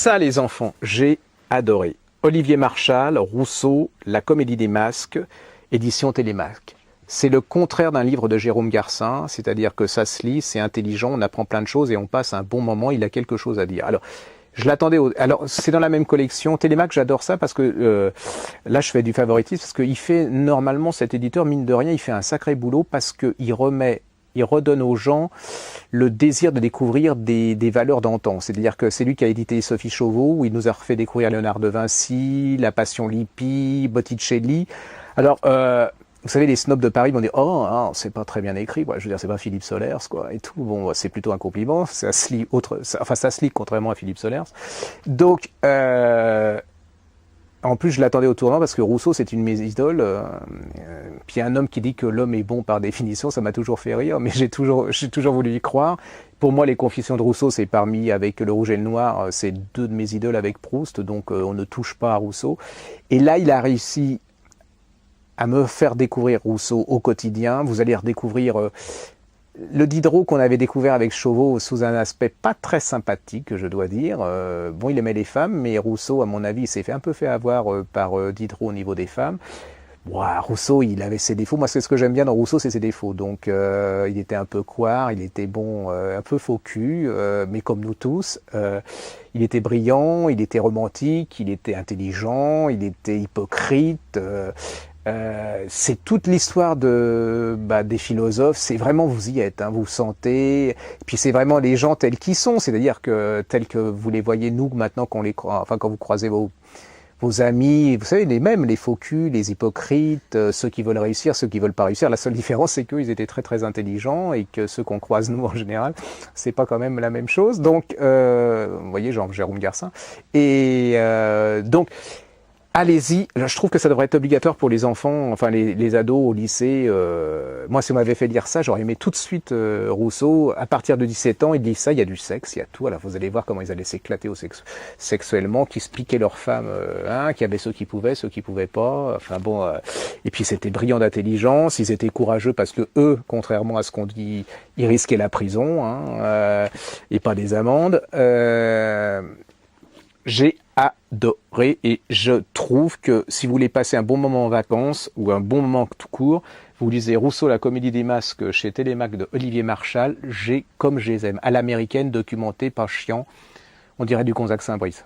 Ça, les enfants, j'ai adoré. Olivier Marchal, Rousseau, La Comédie des Masques, édition Télémaque. C'est le contraire d'un livre de Jérôme Garcin, c'est-à-dire que ça se lit, c'est intelligent, on apprend plein de choses et on passe un bon moment, il a quelque chose à dire. Alors, je l'attendais. Alors, c'est dans la même collection. Télémaque, j'adore ça parce que là, je fais du favoritisme parce qu'il fait normalement cet éditeur, mine de rien, il fait un sacré boulot parce qu'il redonne aux gens le désir de découvrir des valeurs d'antan. C'est-à-dire que c'est lui qui a édité Sophie Chauveau, où il nous a refait découvrir Léonard de Vinci, La Passion Lippi, Botticelli. Alors, vous savez, les snobs de Paris vont dire « Oh, hein, c'est pas très bien écrit, quoi. Je veux dire, c'est pas Philippe Solers, quoi, et tout. » Bon, c'est plutôt un compliment. Ça se lit ça se lit contrairement à Philippe Solers. Donc, en plus, je l'attendais au tournant parce que Rousseau, c'est une de mes idoles. Puis un homme qui dit que l'homme est bon par définition, ça m'a toujours fait rire, mais j'ai toujours voulu y croire. Pour moi, les Confessions de Rousseau, c'est parmi, avec Le Rouge et le Noir, c'est deux de mes idoles avec Proust, donc on ne touche pas à Rousseau. Et là, il a réussi à me faire découvrir Rousseau au quotidien. Vous allez redécouvrir le Diderot qu'on avait découvert avec Chauveau sous un aspect pas très sympathique, je dois dire. Bon, il aimait les femmes, mais Rousseau, à mon avis, il s'est un peu fait avoir par Diderot au niveau des femmes. Bon, Rousseau, il avait ses défauts. Moi, c'est ce que j'aime bien dans Rousseau, c'est ses défauts. Donc, il était un peu couard, il était bon, un peu faux cul, mais comme nous tous. Il était brillant, il était romantique, il était intelligent, il était hypocrite. C'est toute l'histoire des philosophes. C'est vraiment, vous y êtes, hein, vous sentez. Et puis c'est vraiment les gens tels qu'ils sont, c'est-à-dire que tels que vous les voyez nous maintenant quand vous croisez vos amis, vous savez, les mêmes, les faux culs, les hypocrites, ceux qui veulent réussir, ceux qui veulent pas réussir. La seule différence, c'est qu'eux, ils étaient très très intelligents et que ceux qu'on croise nous en général, c'est pas quand même la même chose. Donc, vous voyez, genre Jérôme Garcin. Et donc. Allez-y, je trouve que ça devrait être obligatoire pour les enfants, enfin les ados au lycée. Moi, si on m'avait fait lire ça, j'aurais aimé tout de suite Rousseau. À partir de 17 ans, il dit ça, il y a du sexe, il y a tout. Alors vous allez voir comment ils allaient s'éclater sexuellement, qui se piquaient leurs femmes, qu'il y avait ceux qui pouvaient pas. Enfin bon, et puis c'était brillant d'intelligence, ils étaient courageux parce que eux, contrairement à ce qu'on dit, ils risquaient la prison et pas des amendes. J'ai adoré et je trouve que si vous voulez passer un bon moment en vacances ou un bon moment tout court, vous lisez Rousseau, La Comédie des Masques chez Télémaque de Olivier Marchal, comme je les aime, à l'américaine, documenté, pas chiant, on dirait du Gonzague Saint-Brice.